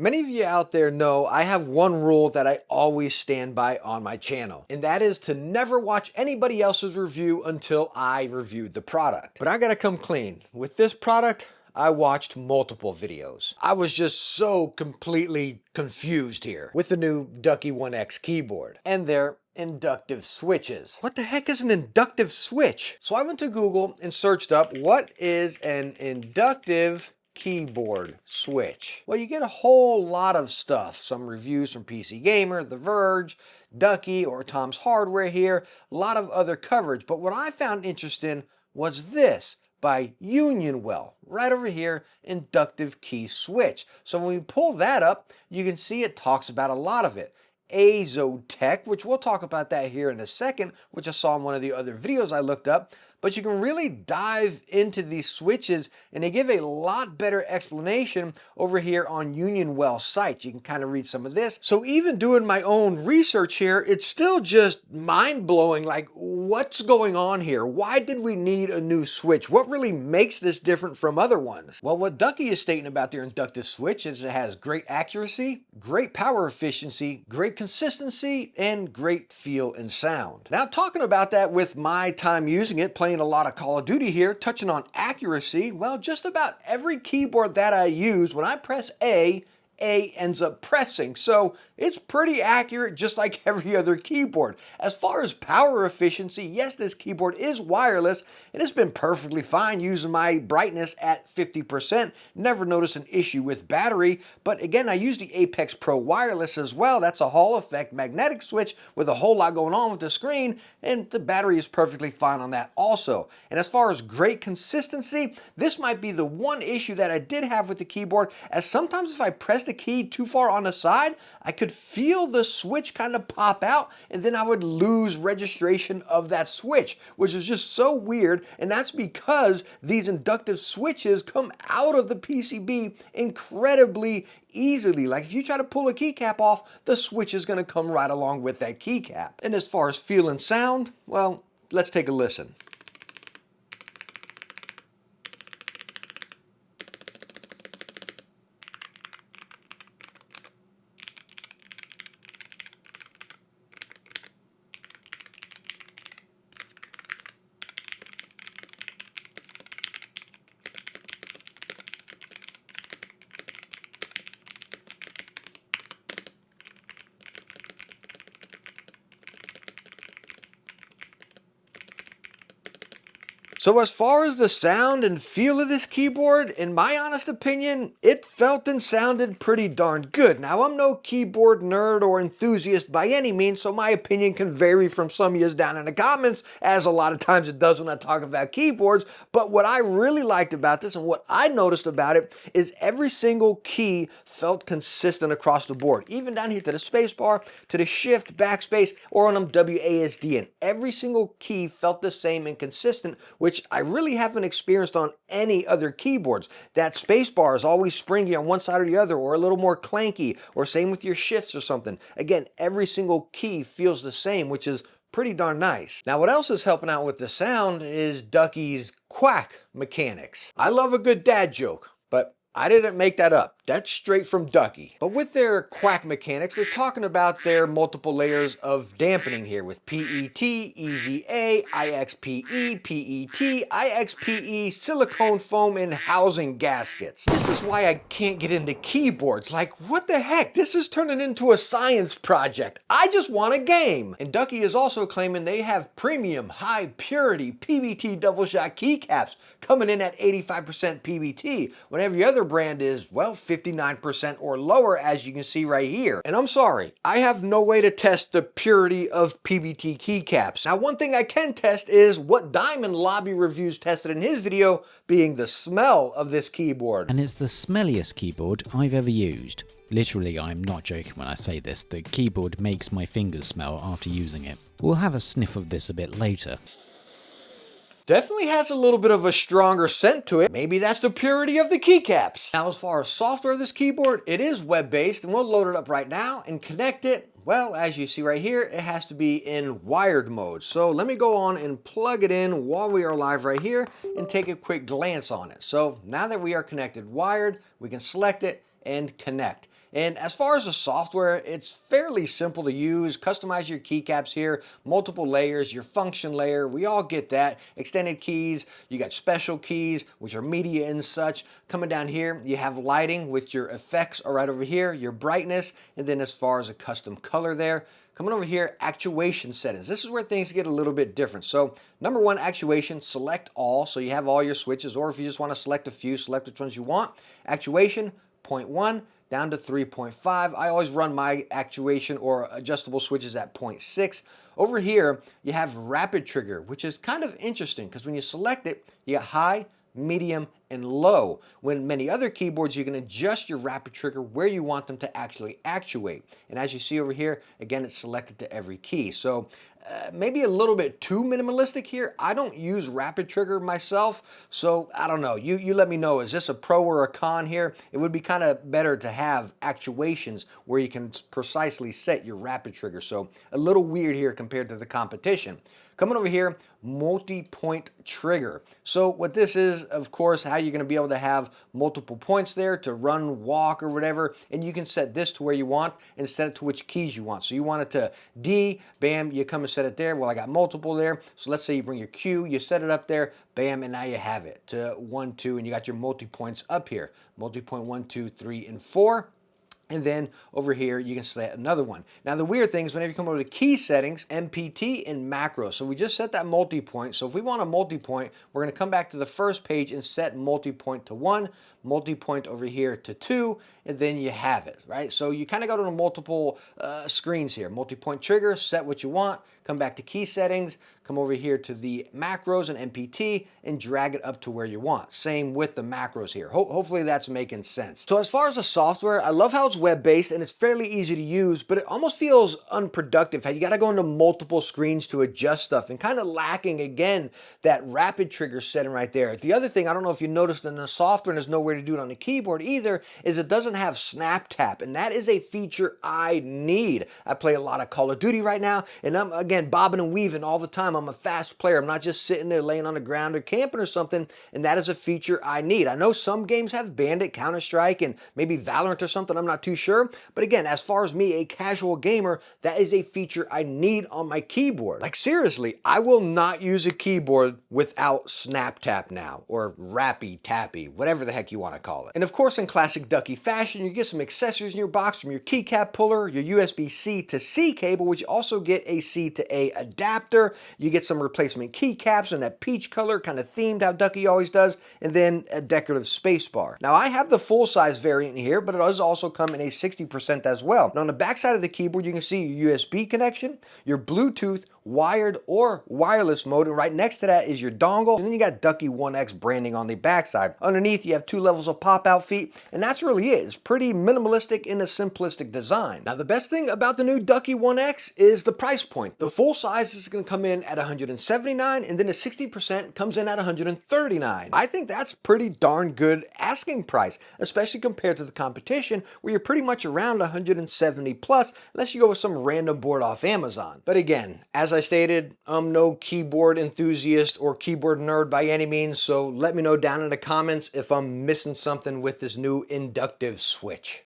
Many of you out there know I have one rule that I always stand by on my channel, and that is to never watch anybody else's review until I reviewed the product. But I gotta come clean. With this product, I watched multiple videos. I was just so completely confused here with the new Ducky 1X keyboard and their inductive switches. What the heck is an inductive switch? So I went to Google and searched up what is an inductive keyboard switch. Well, you get a whole lot of stuff. Some reviews from PC Gamer, The Verge, Ducky, or Tom's Hardware here. A lot of other coverage. But what I found interesting was this by Unionwell, right over here, inductive key switch. So when we pull that up, you can see it talks about a lot of it. Azotech, which we'll talk about that here in a second, which I saw in one of the other videos I looked up. But you can really dive into these switches and they give a lot better explanation over here on Unionwell's site. You can kind of read some of this. So even doing my own research here, it's still just mind-blowing. Like, what's going on here? Why did we need a new switch? What really makes this different from other ones? Well, what Ducky is stating about their inductive switch is it has great accuracy, great power efficiency, great consistency, and great feel and sound. Now, talking about that with my time using it, playing a lot of Call of Duty here, touching on accuracy, well, just about every keyboard that I use, when I press A ends up pressing. So it's pretty accurate, just like every other keyboard. As far as power efficiency, yes, this keyboard is wireless and it's been perfectly fine using my brightness at 50%. Never noticed an issue with battery. But again, I use the Apex Pro wireless as well. That's a Hall effect magnetic switch with a whole lot going on with the screen, and the battery is perfectly fine on that also. And as far as great consistency, this might be the one issue that I did have with the keyboard, as sometimes if I press the key too far on the side, I could feel the switch kind of pop out, and then I would lose registration of that switch, which is just so weird. And that's because these inductive switches come out of the PCB incredibly easily. Like if you try to pull a keycap off, the switch is going to come right along with that keycap. And as far as feel and sound, well, let's take a listen. So as far as the sound and feel of this keyboard, in my honest opinion, it felt and sounded pretty darn good. Now, I'm no keyboard nerd or enthusiast by any means, so my opinion can vary from some of you down in the comments, as a lot of times it does when I talk about keyboards. But what I really liked about this and what I noticed about it is every single key felt consistent across the board, even down here to the space bar, to the shift, backspace, or on them WASD, and every single key felt the same and consistent, which I really haven't experienced on any other keyboards. That space bar is always springy on one side or the other, or a little more clanky, or same with your shifts or something. Again, every single key feels the same, which is pretty darn nice. Now, what else is helping out with the sound is Ducky's quack mechanics. I love a good dad joke, but I didn't make that up. That's straight from Ducky. But with their quack mechanics, they're talking about their multiple layers of dampening here with PET, EVA, IXPE, PET, IXPE, silicone foam, and housing gaskets. This is why I can't get into keyboards. Like, what the heck? This is turning into a science project. I just want a game. And Ducky is also claiming they have premium, high purity PBT double shot keycaps coming in at 85% PBT, when every other brand is, well, 59% or lower, as you can see right here. And I'm sorry, I have no way to test the purity of PBT keycaps. Now, one thing I can test is what Diamond Lobby Reviews tested in his video, being the smell of this keyboard. And it's the smelliest keyboard I've ever used. Literally, I'm not joking when I say this. The keyboard makes my fingers smell after using it. We'll have a sniff of this a bit later. Definitely has a little bit of a stronger scent to it. Maybe that's the purity of the keycaps. Now, as far as software of this keyboard, it is web-based, and we'll load it up right now and connect it. Well, as you see right here, it has to be in wired mode. So let me go on and plug it in while we are live right here and take a quick glance on it. So now that we are connected wired, we can select it and connect. And as far as the software, it's fairly simple to use. Customize your keycaps here, multiple layers, your function layer, we all get that. Extended keys, you got special keys, which are media and such. Coming down here, you have lighting with your effects are right over here, your brightness, and then as far as a custom color there. Coming over here, actuation settings. This is where things get a little bit different. So number one, actuation, select all. So you have all your switches, or if you just want to select a few, select which ones you want. Actuation, 0.1 down to 3.5. I always run my actuation or adjustable switches at 0.6. Over here, you have rapid trigger, which is kind of interesting because when you select it, you got high, medium, and low. When many other keyboards, you can adjust your rapid trigger where you want them to actually actuate. And as you see over here, again, it's selected to every key. So maybe a little bit too minimalistic here. I don't use rapid trigger myself, so I don't know. You let me know, is this a pro or a con here? It would be kind of better to have actuations where you can precisely set your rapid trigger. So a little weird here compared to the competition. Coming over here, multi-point trigger. So what this is, of course, how you're going to be able to have multiple points there to run, walk, or whatever, and you can set this to where you want and set it to which keys you want. So you want it to D, bam, you come and set it there. Well, I got multiple there. So let's say you bring your Q, you set it up there, bam, and now you have it to 1, 2, and you got your multi-points up here. Multi-point 1, 2, 3, and 4. And then over here, you can select another one. Now, the weird thing is whenever you come over to key settings, MPT and macro. So we just set that multi-point. So if we want a multi-point, we're gonna come back to the first page and set multi-point to 1, multi-point over here to 2, and then you have it, right? So you kind of go to the multiple screens here. Multi-point trigger, set what you want, come back to key settings, come over here to the macros and MPT, and drag it up to where you want. Same with the macros here. Hopefully that's making sense. So as far as the software, I love how it's web-based and it's fairly easy to use, but it almost feels unproductive. How you gotta go into multiple screens to adjust stuff and kind of lacking, again, that rapid trigger setting right there. The other thing, I don't know if you noticed in the software, and there's nowhere to do it on the keyboard either, is it doesn't have snap tap, and that is a feature I need. I play a lot of Call of Duty right now, and I'm, again, bobbing and weaving all the time. I'm a fast player. I'm not just sitting there laying on the ground or camping or something, and that is a feature I need. I know some games have Bandit, Counter-Strike, and maybe Valorant or something. I'm not too sure, but again, as far as me, a casual gamer, that is a feature I need on my keyboard. Like seriously, I will not use a keyboard without snap tap now, or rappy tappy, whatever the heck you want to call it. And of course, in classic Ducky fashion, you get some accessories in your box from your keycap puller, your USB-C to C cable, which you also get a C to A adapter. You get some replacement keycaps in that peach color, kind of themed how Ducky always does, and then a decorative space bar. Now, I have the full-size variant here, but it does also come in a 60% as well. Now, on the back side of the keyboard, you can see your USB connection, your Bluetooth, wired or wireless mode, and right next to that is your dongle, and then you got Ducky 1X branding on the backside. Underneath, you have 2 levels of pop-out feet, and that's really it. It's pretty minimalistic in a simplistic design. Now, the best thing about the new Ducky 1X is the price point. The full size is going to come in at $179, and then the 60% comes in at $139. I think that's pretty darn good asking price, especially compared to the competition, where you're pretty much around $170 plus, unless you go with some random board off Amazon. But again, as I stated, I'm no keyboard enthusiast or keyboard nerd by any means, so let me know down in the comments if I'm missing something with this new inductive switch.